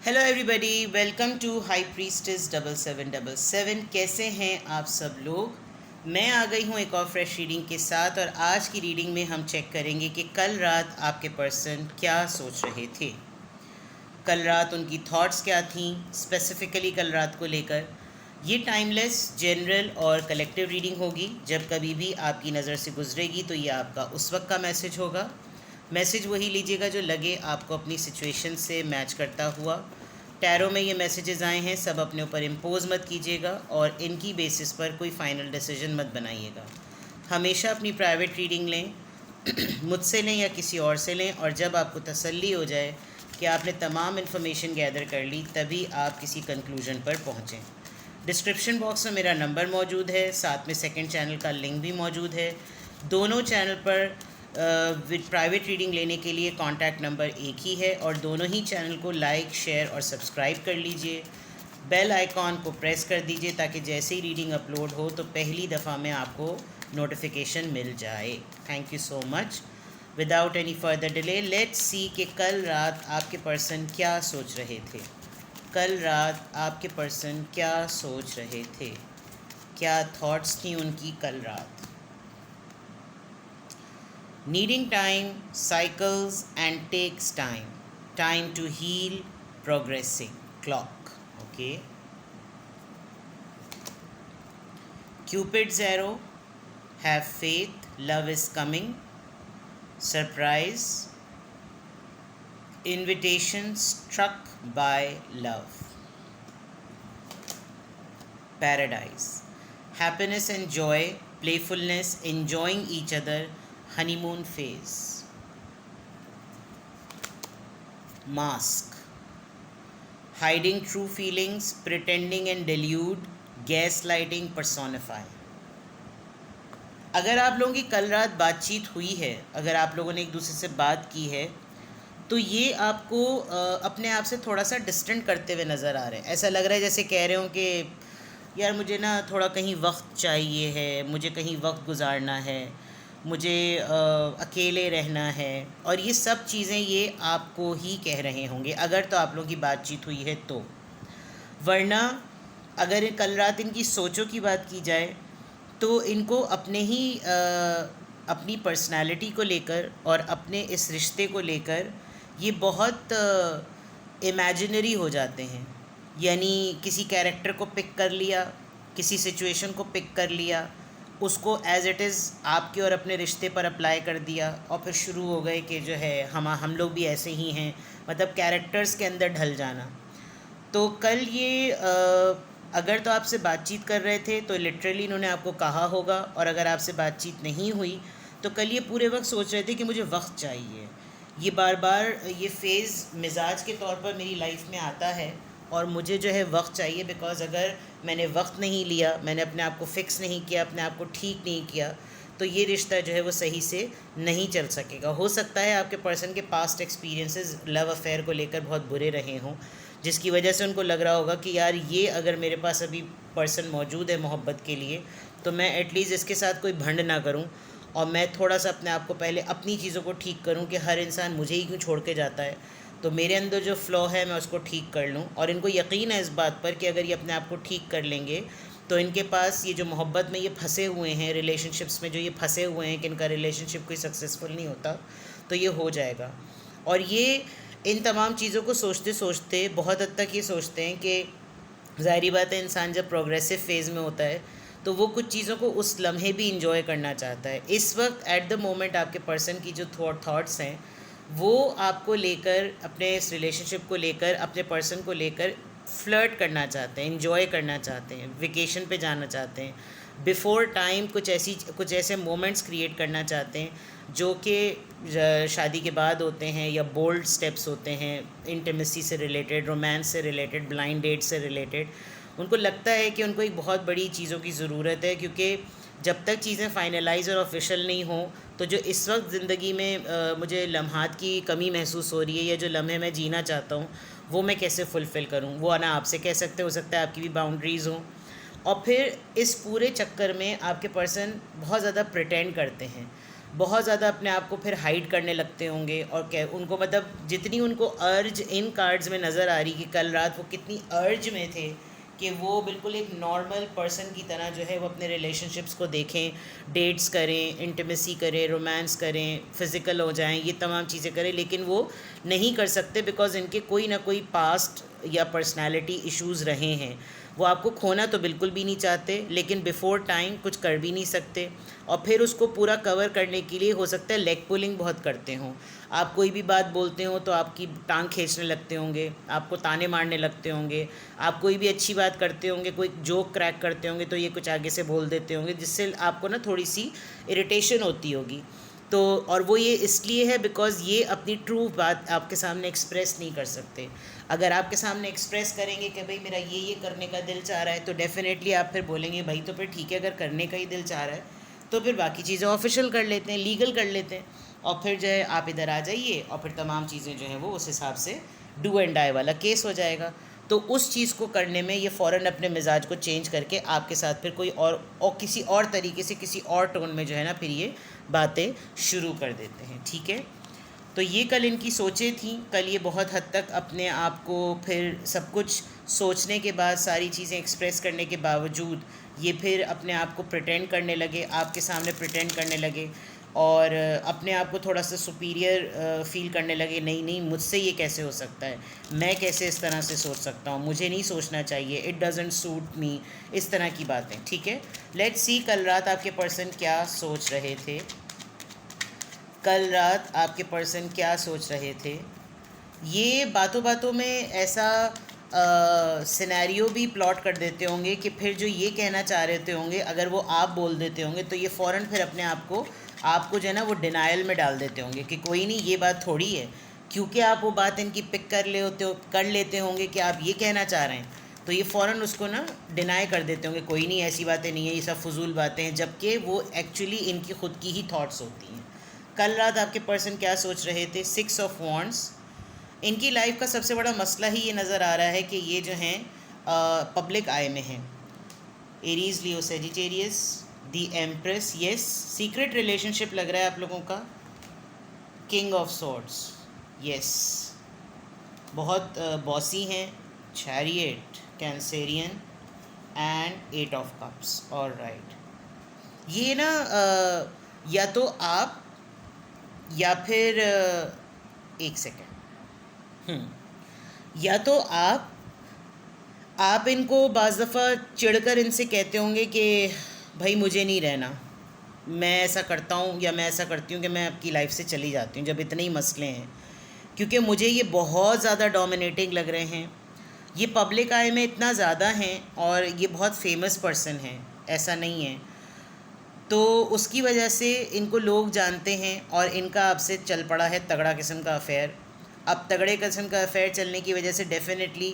Hello everybody, welcome to high priestess 7777। कैसे हैं आप सब लोग। मैं आ गई हूँ एक और फ्रेश रीडिंग के साथ, और आज की रीडिंग में हम चेक करेंगे कि कल रात आपके पर्सन क्या सोच रहे थे। कल रात उनकी थॉट्स क्या थी स्पेसिफ़िकली कल रात को लेकर। ये टाइमलेस, जनरल और कलेक्टिव रीडिंग होगी। जब कभी भी आपकी नज़र से गुजरेगी तो ये आपका उस वक्त का मैसेज होगा। मैसेज वही लीजिएगा जो लगे आपको अपनी सिचुएशन से मैच करता हुआ। टैरो में ये मैसेजेस आए हैं, सब अपने ऊपर इम्पोज मत कीजिएगा और इनकी बेसिस पर कोई फ़ाइनल डिसीजन मत बनाइएगा। हमेशा अपनी प्राइवेट रीडिंग लें मुझसे लें या किसी और से लें, और जब आपको तसल्ली हो जाए कि आपने तमाम इन्फॉर्मेशन गैदर कर ली तभी आप किसी कंक्लूजन पर पहुँचें। डिस्क्रिप्शन बॉक्स में मेरा नंबर मौजूद है, साथ में सेकंड चैनल का लिंक भी मौजूद है। दोनों चैनल पर विद प्राइवेट रीडिंग लेने के लिए कॉन्टैक्ट नंबर एक ही है, और दोनों ही चैनल को लाइक, शेयर और सब्सक्राइब कर लीजिए। बेल आइकॉन को प्रेस कर दीजिए ताकि जैसे ही रीडिंग अपलोड हो तो पहली दफ़ा में आपको नोटिफिकेशन मिल जाए। Thank you so much. Without any further delay let's see कि कल रात आपके पर्सन क्या सोच रहे थे। कल रात आपके पर्सन क्या सोच रहे थे, क्या थॉट्स थी उनकी कल रात। Needing time, cycles and takes time. Time to heal, progressing. Clock. Okay. Cupid's arrow. Have faith. Love is coming. Surprise. Invitation struck by love. Paradise. Happiness and joy. Playfulness. Enjoying each other. Honeymoon phase. Mask. Hiding true feelings, pretending and delude, gaslighting personify. अगर आप लोगों की कल रात बातचीत हुई है, अगर आप लोगों ने एक दूसरे से बात की है, तो ये आपको अपने आप से थोड़ा सा डिस्टेंट करते हुए नज़र आ रहे हैं। ऐसा लग रहा है जैसे कह रहे हो कि यार मुझे ना थोड़ा कहीं वक्त चाहिए है, मुझे कहीं वक्त गुजारना है, मुझे अकेले रहना है, और ये सब चीज़ें ये आपको ही कह रहे होंगे अगर तो आप लोगों की बातचीत हुई है तो। वरना अगर कल रात इनकी सोचों की बात की जाए तो इनको अपनी पर्सनालिटी को लेकर और अपने इस रिश्ते को लेकर ये बहुत इमेजिनरी हो जाते हैं। यानी किसी कैरेक्टर को पिक कर लिया, किसी सिचुएशन को पिक कर लिया, उसको एज़ इट इज़ आपके और अपने रिश्ते पर अप्लाई कर दिया, और फिर शुरू हो गए कि जो है हम लोग भी ऐसे ही हैं, मतलब कैरेक्टर्स के अंदर ढल जाना। तो कल ये अगर तो आपसे बातचीत कर रहे थे तो लिटरली इन्होंने आपको कहा होगा, और अगर आपसे बातचीत नहीं हुई तो कल ये पूरे वक्त सोच रहे थे कि मुझे वक्त चाहिए। ये बार बार ये फ़ेज़ मिजाज के तौर पर मेरी लाइफ में आता है, और मुझे जो है वक्त चाहिए, बिकॉज़ अगर मैंने वक्त नहीं लिया, मैंने अपने आप को फ़िक्स नहीं किया, अपने आप को ठीक नहीं किया, तो ये रिश्ता जो है वो सही से नहीं चल सकेगा। हो सकता है आपके पर्सन के पास्ट एक्सपीरियंसेस लव अफेयर को लेकर बहुत बुरे रहे हों, जिसकी वजह से उनको लग रहा होगा कि यार ये अगर मेरे पास अभी पर्सन मौजूद है मोहब्बत के लिए, तो मैं एटलीस्ट इसके साथ कोई भंड ना करूं, और मैं थोड़ा सा अपने आप को पहले अपनी चीज़ों को ठीक करूं कि हर इंसान मुझे ही क्यों छोड़ के जाता है, तो मेरे अंदर जो फ़्लॉ है मैं उसको ठीक कर लूँ। और इनको यकीन है इस बात पर कि अगर ये अपने आप को ठीक कर लेंगे तो इनके पास ये जो मोहब्बत में ये फंसे हुए हैं, रिलेशनशिप्स में जो ये फंसे हुए हैं कि इनका रिलेशनशिप कोई सक्सेसफुल नहीं होता, तो ये हो जाएगा। और ये इन तमाम चीज़ों को सोचते सोचते बहुत हद तक ये सोचते हैं कि ज़ाहिरी बात है, इंसान जब प्रोग्रेसिव फ़ेज़ में होता है तो वो कुछ चीज़ों को उस लम्हे भी इंजॉय करना चाहता है। इस वक्त एट द मोमेंट आपके पर्सन की जो थॉट्स हैं वो आपको लेकर, अपने इस रिलेशनशिप को लेकर, अपने पर्सन को लेकर फ्लर्ट करना चाहते हैं, एंजॉय करना चाहते हैं, वेकेशन पे जाना चाहते हैं, बिफ़ोर टाइम कुछ ऐसे मोमेंट्स क्रिएट करना चाहते हैं जो कि शादी के बाद होते हैं, या बोल्ड स्टेप्स होते हैं, इंटीमेसी से रिलेटेड, रोमांस से रिलेटेड, ब्लाइंड डेट से रिलेटेड। उनको लगता है कि उनको एक बहुत बड़ी चीज़ों की ज़रूरत है, क्योंकि जब तक चीज़ें फ़ाइनलाइज और ऑफिशियल नहीं हों तो जो इस वक्त ज़िंदगी में मुझे लम्हात की कमी महसूस हो रही है, या जो लम्हे मैं जीना चाहता हूँ वो मैं कैसे फुलफ़िल करूँ। वो ना आपसे कह सकते, हो सकता है आपकी भी बाउंड्रीज़ हों। और फिर इस पूरे चक्कर में आपके पर्सन बहुत ज़्यादा प्रिटेंड करते हैं, बहुत ज़्यादा अपने आप को फिर हाइड करने लगते होंगे, और क्या उनको मतलब जितनी उनको अर्ज इन कार्ड्स में नज़र आ रही कि कल रात वो कितनी अर्ज में थे कि वो बिल्कुल एक नॉर्मल पर्सन की तरह जो है वो अपने रिलेशनशिप्स को देखें, डेट्स करें, इंटीमेसी करें, रोमांस करें, फिज़िकल हो जाएं, ये तमाम चीज़ें करें, लेकिन वो नहीं कर सकते बिकॉज़ इनके कोई ना कोई पास्ट या पर्सनालिटी इश्यूज़ रहे हैं। वो आपको खोना तो बिल्कुल भी नहीं चाहते, लेकिन बिफ़ोर टाइम कुछ कर भी नहीं सकते, और फिर उसको पूरा कवर करने के लिए हो सकता है लेग पुलिंग बहुत करते हों। आप कोई भी बात बोलते हो तो आपकी टांग खींचने लगते होंगे, आपको ताने मारने लगते होंगे, आप कोई भी अच्छी बात करते होंगे, कोई जोक क्रैक करते होंगे तो ये कुछ आगे से बोल देते होंगे, जिससे आपको ना थोड़ी सी इरिटेशन होती होगी। तो और वो ये इसलिए है बिकॉज़ ये अपनी ट्रू बात आपके सामने एक्सप्रेस नहीं कर सकते। अगर आपके सामने एक्सप्रेस करेंगे कि भाई मेरा ये करने का दिल चाह रहा है, तो डेफ़िनेटली आप फिर बोलेंगे भाई तो फिर ठीक है, अगर करने का ही दिल चाह रहा है तो फिर बाकी चीज़ें ऑफिशियल कर लेते हैं, लीगल कर लेते हैं, और फिर जो है आप इधर आ जाइए, और फिर तमाम चीज़ें जो हैं वो उस हिसाब से डू एंड डाई वाला केस हो जाएगा। तो उस चीज़ को करने में ये फ़ौरन अपने मिजाज को चेंज करके आपके साथ फिर कोई और किसी और तरीके से किसी और टोन में जो है ना फिर ये बातें शुरू कर देते हैं। ठीक है, तो ये कल इनकी सोचें थी। कल ये बहुत हद तक अपने आप को फिर सब कुछ सोचने के बाद, सारी चीज़ें एक्सप्रेस करने के बावजूद ये फिर अपने आप को प्रिटेंड करने लगे, आपके सामने प्रिटेंड करने लगे, और अपने आप को थोड़ा सा सुपीरियर फ़ील करने लगे। नहीं नहीं, मुझसे ये कैसे हो सकता है, मैं कैसे इस तरह से सोच सकता हूँ, मुझे नहीं सोचना चाहिए, इट डज़न्ट सूट मी, इस तरह की बातें। ठीक है, लेट्स सी कल रात आपके पर्सन क्या सोच रहे थे। कल रात आपके पर्सन क्या सोच रहे थे। ये बातों बातों में ऐसा सिनेरियो भी प्लॉट कर देते होंगे कि फिर जो ये कहना चाह रहे होंगे अगर वो आप बोल देते होंगे तो ये फ़ौरन फिर अपने आपको जो है ना वो डिनाइल में डाल देते होंगे कि कोई नहीं, ये बात थोड़ी है, क्योंकि आप वो बात इनकी पिक कर लेते होंगे कि आप ये कहना चाह रहे हैं, तो ये फ़ौरन उसको ना डिनाई कर देते होंगे, कोई नहीं, ऐसी बातें नहीं है, ये सब फजूल बातें हैं, जबकि वो एक्चुअली इनकी ख़ुद की ही थॉट्स होती हैं। कल रात आपके पर्सन क्या सोच रहे थे। 6 ऑफ वॉन्ड्स। इनकी लाइफ का सबसे बड़ा मसला ही ये नज़र आ रहा है कि ये जो हैं पब्लिक आई में हैं। Aries, Leo, Sagittarius, the empress, yes, secret relationship लग रहा है आप लोगों का। किंग ऑफ सॉर्ड्स, यस, बहुत बॉसी हैं। Chariot, Cancerian and 8 of cups. Alright, ये ना या तो आप या फिर एक सेकेंड, या तो आप इनको बाज़ दफ़ा चिढ़कर इनसे कहते होंगे कि भाई मुझे नहीं रहना, मैं ऐसा करता हूँ या मैं ऐसा करती हूँ कि मैं आपकी लाइफ से चली जाती हूँ जब इतने ही मसले हैं, क्योंकि मुझे ये बहुत ज़्यादा डोमिनेटिंग लग रहे हैं, ये पब्लिक आई में इतना ज़्यादा हैं और ये बहुत फेमस पर्सन हैं, ऐसा नहीं है, तो उसकी वजह से इनको लोग जानते हैं और इनका आपसे चल पड़ा है तगड़ा किस्म का अफेयर। अब तगड़े किस्म का अफेयर चलने की वजह से डेफिनेटली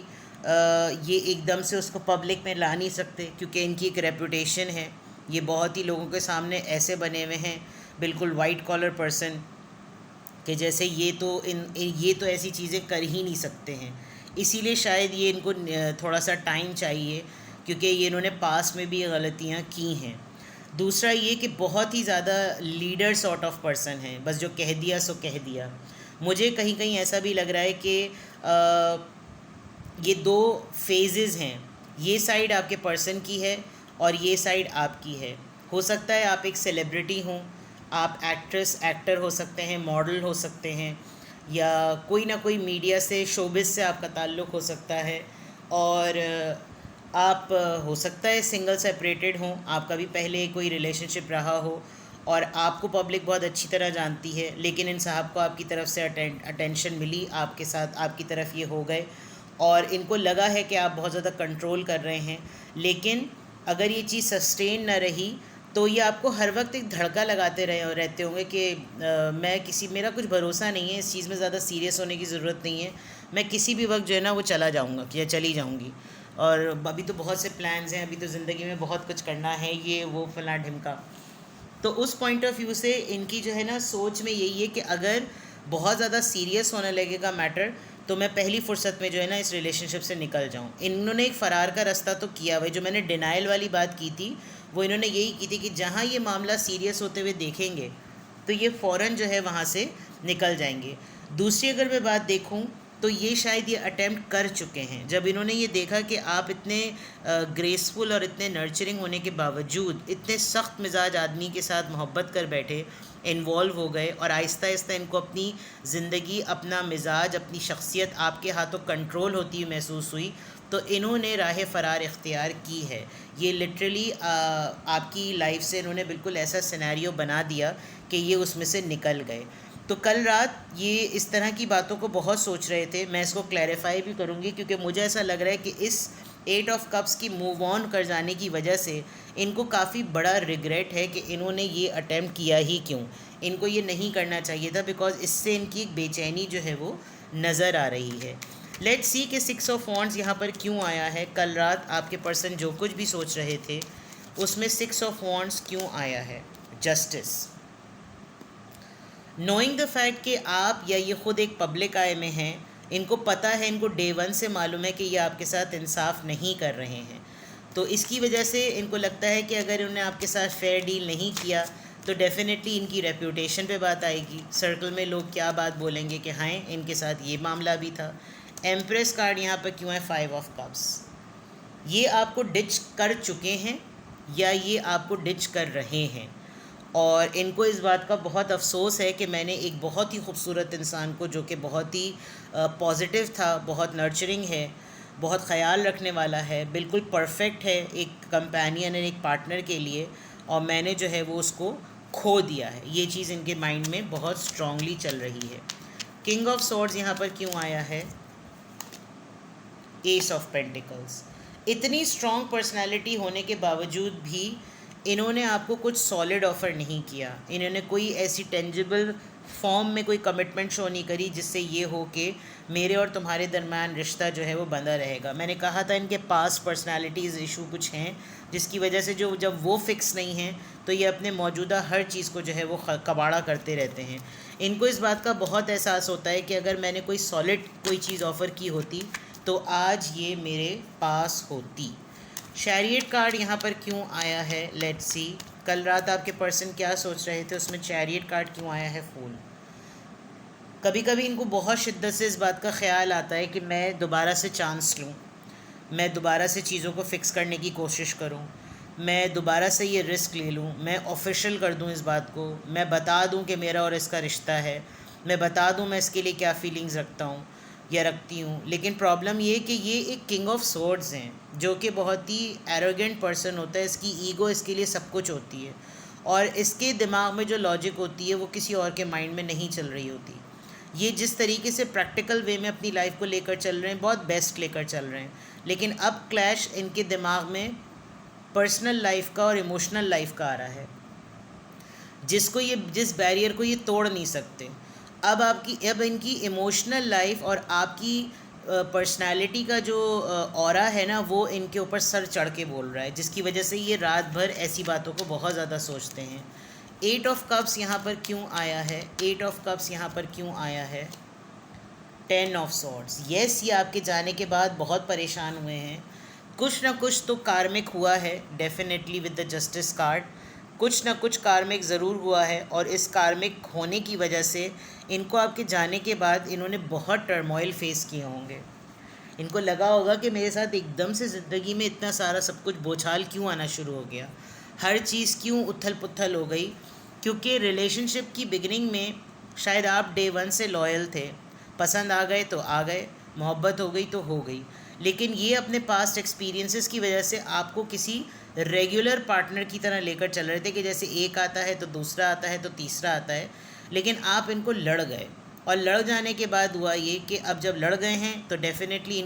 ये एकदम से उसको पब्लिक में ला नहीं सकते, क्योंकि इनकी एक रेपुटेशन है, ये बहुत ही लोगों के सामने ऐसे बने हुए हैं बिल्कुल वाइट कॉलर पर्सन कि जैसे ये तो ऐसी चीज़ें कर ही नहीं सकते हैं। इसीलिए शायद ये इनको थोड़ा सा टाइम चाहिए, क्योंकि ये इन्होंने पास में भी गलतियाँ की हैं। दूसरा ये कि बहुत ही ज़्यादा लीडर सॉर्ट ऑफ पर्सन है, बस जो कह दिया सो कह दिया। मुझे कहीं कहीं ऐसा भी लग रहा है कि ये 2 फेजेस हैं, ये साइड आपके पर्सन की है और ये साइड आपकी है। हो सकता है आप एक सेलिब्रिटी हों, आप एक्ट्रेस एक्टर हो सकते हैं, मॉडल हो सकते हैं, या कोई ना कोई मीडिया से, शोबिस से आपका ताल्लुक़ हो सकता है, और आप हो सकता है सिंगल सेपरेटेड हों, आपका भी पहले कोई रिलेशनशिप रहा हो और आपको पब्लिक बहुत अच्छी तरह जानती है, लेकिन इन साहब को आपकी तरफ से अटेंशन मिली, आपके साथ आपकी तरफ ये हो गए और इनको लगा है कि आप बहुत ज़्यादा कंट्रोल कर रहे हैं, लेकिन अगर ये चीज़ सस्टेन ना रही तो ये आपको हर वक्त एक धड़का लगाते रहते होंगे कि मेरा कुछ भरोसा नहीं है, इस चीज़ में ज़्यादा सीरियस होने की ज़रूरत नहीं है, मैं किसी भी वक्त जो है ना वो चला जाऊँगा या चली जाऊँगी, और अभी तो बहुत से प्लान्स हैं, अभी तो ज़िंदगी में बहुत कुछ करना है, ये वो फलां ढिमका। तो उस पॉइंट ऑफ व्यू से इनकी जो है ना सोच में यही है कि अगर बहुत ज़्यादा सीरियस होने लगेगा मैटर तो मैं पहली फ़ुर्सत में जो है ना इस रिलेशनशिप से निकल जाऊँ। इन्होंने एक फ़रार का रास्ता तो किया हुआ है, जो मैंने डिनाइल वाली बात की थी वो इन्होंने यही की थी कि जहाँ ये मामला सीरियस होते हुए देखेंगे तो ये फ़ौरन जो है वहाँ से निकल जाएंगे। दूसरी अगर मैं बात देखूँ तो ये शायद ये अटेम्प्ट कर चुके हैं। जब इन्होंने ये देखा कि आप इतने ग्रेसफुल और इतने नर्चरिंग होने के बावजूद इतने सख्त मिजाज आदमी के साथ मोहब्बत कर बैठे, इन्वॉल्व हो गए और आहिस्ता आहिस्ता इनको अपनी ज़िंदगी, अपना मिजाज, अपनी शख्सियत आपके हाथों कंट्रोल होती हुई महसूस हुई, तो इन्होंने राह फ़रार इख्तियार की है। ये लिटरली आपकी लाइफ से इन्होंने बिल्कुल ऐसा सिनेरियो बना दिया कि ये उसमें से निकल गए। तो कल रात ये इस तरह की बातों को बहुत सोच रहे थे। मैं इसको क्लैरिफाई भी करूँगी क्योंकि मुझे ऐसा लग रहा है कि इस 8 ऑफ कप्स की मूव ऑन कर जाने की वजह से इनको काफ़ी बड़ा रिग्रेट है कि इन्होंने ये अटेम्प्ट किया ही क्यों। इनको ये नहीं करना चाहिए था, बिकॉज इससे इनकी एक बेचैनी जो है वो नज़र आ रही है। लेट्स सी कि 6 ऑफ वॉन्ड्स यहाँ पर क्यों आया है। कल रात आपके पर्सन जो कुछ भी सोच रहे थे उसमें 6 ऑफ वॉन्ड्स क्यों आया है। जस्टिस, नोइंग द फैक्ट कि आप या ये ख़ुद एक पब्लिक आय में हैं, इनको पता है, इनको डे वन से मालूम है कि ये आपके साथ इंसाफ नहीं कर रहे हैं। तो इसकी वजह से इनको लगता है कि अगर उन्होंने आपके साथ फेयर डील नहीं किया तो डेफिनेटली इनकी रेप्यूटेशन पे बात आएगी। सर्कल में लोग क्या बात बोलेंगे कि हाँ, इनके साथ ये मामला भी था। एम्प्रेस कार्ड यहाँ पर क्यों है? 5 ऑफ कप्स। ये आपको डिच कर चुके हैं या ये आपको डिच कर रहे हैं, और इनको इस बात का बहुत अफसोस है कि मैंने एक बहुत ही खूबसूरत इंसान को, जो कि बहुत ही पॉजिटिव था, बहुत नर्चरिंग है, बहुत ख्याल रखने वाला है, बिल्कुल परफेक्ट है एक कंपेनियन एंड एक पार्टनर के लिए, और मैंने जो है वो उसको खो दिया है। ये चीज़ इनके माइंड में बहुत स्ट्रांगली चल रही है। किंग ऑफ सॉर्ड्स यहाँ पर क्यों आया है? S of pentacles. इतनी स्ट्रॉन्ग पर्सनालिटी होने के बावजूद भी इन्होंने आपको कुछ सॉलिड ऑफ़र नहीं किया। इन्होंने कोई ऐसी टेंजिबल फॉर्म में कोई कमिटमेंट शो नहीं करी जिससे ये हो कि मेरे और तुम्हारे दरमियान रिश्ता जो है वो बंधा रहेगा। मैंने कहा था इनके पास पर्सनालिटीज़ इशू कुछ हैं जिसकी वजह से जो जब वो फिक्स नहीं हैं तो ये अपने मौजूदा हर चीज़ को जो है वो कबाड़ा करते रहते हैं। इनको इस बात का बहुत एहसास होता है कि अगर मैंने कोई सॉलिड कोई चीज़ ऑफ़र की होती तो आज ये मेरे पास होती। चैरियट कार्ड यहाँ पर क्यों आया है? लेट्स सी, कल रात आपके पर्सन क्या सोच रहे थे, उसमें चैरियट कार्ड क्यों आया है? फूल। कभी कभी इनको बहुत शिद्दत से इस बात का ख्याल आता है कि मैं दोबारा से चांस लूँ, मैं दोबारा से चीज़ों को फ़िक्स करने की कोशिश करूँ, मैं दोबारा से ये रिस्क ले लूँ, मैं ऑफिशियल कर दूँ इस बात को, मैं बता दूँ कि मेरा और इसका रिश्ता है, मैं बता दूँ मैं इसके लिए क्या फ़ीलिंग्स रखता हूँ या रखती हूँ। लेकिन प्रॉब्लम ये कि ये एक किंग ऑफ सोर्ड्स हैं जो कि बहुत ही एरोगेंट पर्सन होता है। इसकी ईगो इसके लिए सब कुछ होती है, और इसके दिमाग में जो लॉजिक होती है वो किसी और के माइंड में नहीं चल रही होती। ये जिस तरीके से प्रैक्टिकल वे में अपनी लाइफ को लेकर चल रहे हैं, बहुत बेस्ट लेकर चल रहे हैं, लेकिन अब क्लैश इनके दिमाग में पर्सनल लाइफ का और इमोशनल लाइफ का आ रहा है, जिस बैरियर को ये तोड़ नहीं सकते। अब इनकी इमोशनल लाइफ और आपकी पर्सनालिटी का जो ऑरा है ना, वो इनके ऊपर सर चढ़ के बोल रहा है, जिसकी वजह से ये रात भर ऐसी बातों को बहुत ज़्यादा सोचते हैं। 8 ऑफ कप्स यहाँ पर क्यों आया है? 8 ऑफ कप्स यहाँ पर क्यों आया है? 10 ऑफ सॉर्ड्स। येस, ये आपके जाने के बाद बहुत परेशान हुए हैं। कुछ ना कुछ तो कार्मिक हुआ है definitely with the justice card. कुछ ना कुछ कार्मिक ज़रूर हुआ है, और इस कार्मिक होने की वजह से इनको आपके जाने के बाद इन्होंने बहुत टर्मोइल फेस किए होंगे। इनको लगा होगा कि मेरे साथ एकदम से ज़िंदगी में इतना सारा सब कुछ बोछाल क्यों आना शुरू हो गया, हर चीज़ क्यों उथल पुथल हो गई। क्योंकि रिलेशनशिप की बिगनिंग में शायद आप डे वन से लॉयल थे, पसंद आ गए तो आ गए, मोहब्बत हो गई तो हो गई, लेकिन ये अपने पास्ट एक्सपीरियंसेस की वजह से आपको किसी रेगुलर पार्टनर की तरह लेकर चल रहे थे कि जैसे एक आता है तो दूसरा आता है तो तीसरा आता है, लेकिन आप इनको लड़ गए। और लड़ जाने के बाद हुआ ये कि अब जब लड़ गए हैं तो डेफिनेटली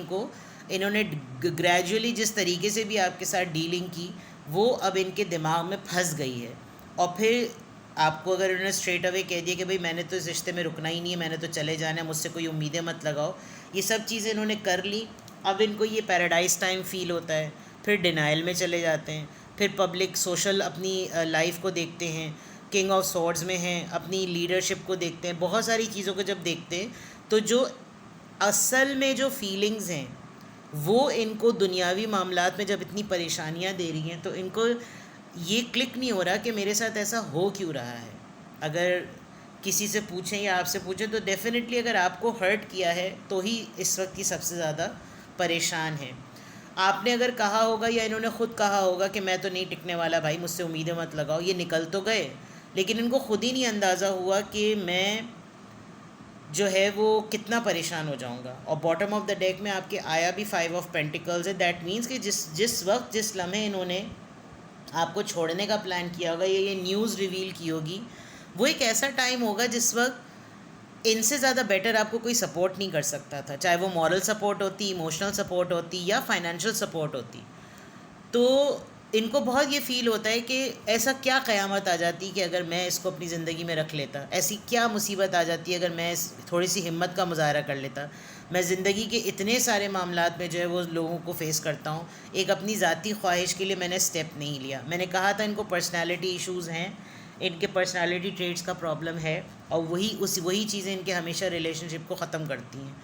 इन्होंने ग्रेजुअली जिस तरीके से भी आपके साथ डीलिंग की वो अब इनके दिमाग में फंस गई है। और फिर आपको अगर इन्होंने स्ट्रेट अवे कह दिया कि भाई मैंने तो इस रिश्ते में रुकना ही नहीं है, मैंने तो चले जाना है, मुझसे कोई उम्मीदें मत लगाओ, ये सब चीज़ें इन्होंने कर ली। अब इनको ये पैराडाइज टाइम फ़ील होता है, फिर डिनाइल में चले जाते हैं, फिर पब्लिक सोशल अपनी लाइफ को देखते हैं, किंग ऑफ सॉर्ड्स में हैं, अपनी लीडरशिप को देखते हैं, बहुत सारी चीज़ों को जब देखते हैं तो जो असल में जो फीलिंग्स हैं वो इनको दुनियावी मामलात में जब इतनी परेशानियां दे रही हैं तो इनको ये क्लिक नहीं हो रहा कि मेरे साथ ऐसा हो क्यों रहा है। अगर किसी से पूछें या आपसे पूछें तो डेफिनेटली अगर आपको हर्ट किया है तो ही इस वक्त की सबसे ज़्यादा परेशान है। आपने अगर कहा होगा या इन्होंने ख़ुद कहा होगा कि मैं तो नहीं टिकने वाला भाई, मुझसे उम्मीदें मत लगाओ, ये निकल तो गए, लेकिन इनको ख़ुद ही नहीं अंदाज़ा हुआ कि मैं जो है वो कितना परेशान हो जाऊंगा। और बॉटम ऑफ द डेक में आपके आया भी 5 ऑफ पेंटिकल्स है। दैट मीन्स कि जिस वक्त जिस लम्हे इन्होंने आपको छोड़ने का प्लान किया होगा, ये न्यूज़ रिवील की होगी, वो एक ऐसा टाइम होगा जिस वक्त इनसे ज़्यादा बेटर आपको कोई सपोर्ट नहीं कर सकता था, चाहे वो मॉरल सपोर्ट होती, इमोशनल सपोर्ट होती या फाइनेंशियल सपोर्ट होती। तो इनको बहुत ये फ़ील होता है कि ऐसा क्या क़यामत आ जाती कि अगर मैं इसको अपनी ज़िंदगी में रख लेता, ऐसी क्या मुसीबत आ जाती अगर मैं थोड़ी सी हिम्मत का मुजाहरा कर लेता। मैं ज़िंदगी के इतने सारे मामलात में जो है वो लोगों को फ़ेस करता हूँ, एक अपनी ज़ाती ख्वाहिश के लिए मैंने स्टेप नहीं लिया। मैंने कहा था इनको पर्सनैलिटी इशूज़ हैं, इनके पर्सनालिटी ट्रेट्स का प्रॉब्लम है, और वही चीज़ें इनके हमेशा रिलेशनशिप को ख़त्म करती हैं।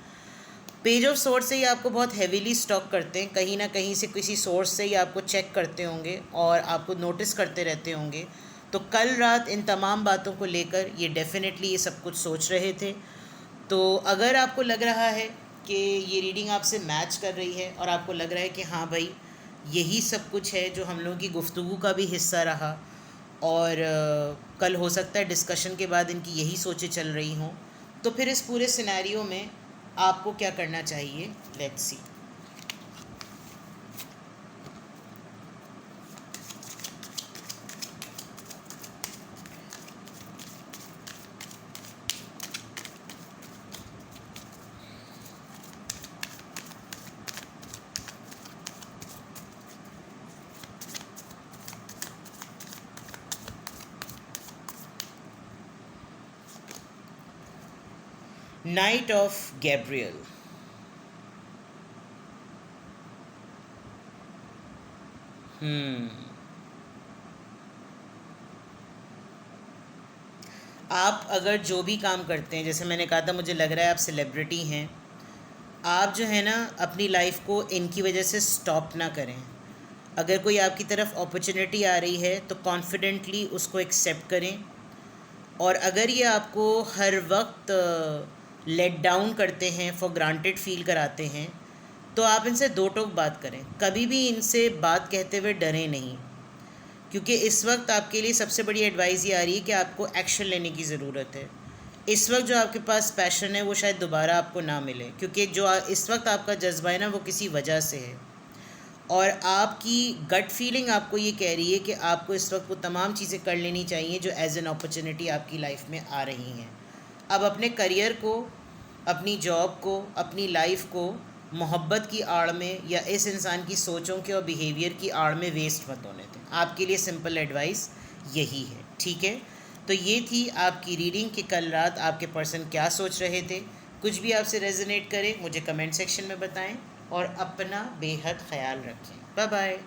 पेज ऑफ सोर्स से ही आपको बहुत हेवीली स्टॉक करते हैं, कहीं ना कहीं से किसी सोर्स से ही आपको चेक करते होंगे और आपको नोटिस करते रहते होंगे। तो कल रात इन तमाम बातों को लेकर ये डेफिनेटली ये सब कुछ सोच रहे थे। तो अगर आपको लग रहा है कि ये रीडिंग आपसे मैच कर रही है और आपको लग रहा है कि हाँ भाई यही सब कुछ है जो हम लोगों की गुफ्तगू का भी हिस्सा रहा, और कल हो सकता है डिस्कशन के बाद इनकी यही सोचें चल रही हों, तो फिर इस पूरे सिनेरियो में आपको क्या करना चाहिए, let's see. Night of Gabriel. आप अगर जो भी काम करते हैं, जैसे मैंने कहा था मुझे लग रहा है आप सेलिब्रिटी हैं, आप जो है ना अपनी लाइफ को इनकी वजह से स्टॉप ना करें। अगर कोई आपकी तरफ अपॉर्चुनिटी आ रही है तो कॉन्फिडेंटली उसको एक्सेप्ट करें, और अगर ये आपको हर वक्त लेट डाउन करते हैं, फॉर ग्रांटेड फील कराते हैं, तो आप इनसे दो टोक बात करें। कभी भी इनसे बात कहते हुए डरें नहीं, क्योंकि इस वक्त आपके लिए सबसे बड़ी एडवाइस ये आ रही है कि आपको एक्शन लेने की ज़रूरत है। इस वक्त जो आपके पास पैशन है वो शायद दोबारा आपको ना मिले, क्योंकि जो इस वक्त आपका जज्बा है ना वो किसी वजह से है, और आपकी गट फीलिंग आपको ये कह रही है कि आपको इस वक्त वो तमाम चीज़ें कर लेनी चाहिए जो एज एन अपॉर्चुनिटी आपकी लाइफ में आ रही हैं। अब अपने करियर को, अपनी जॉब को, अपनी लाइफ को मोहब्बत की आड़ में या इस इंसान की सोचों के और बिहेवियर की आड़ में वेस्ट मत होने दें। आपके लिए सिंपल एडवाइस यही है, ठीक है। तो ये थी आपकी रीडिंग कि कल रात आपके पर्सन क्या सोच रहे थे। कुछ भी आपसे रेजोनेट करे मुझे कमेंट सेक्शन में बताएं, और अपना बेहद ख्याल रखें। Bye bye.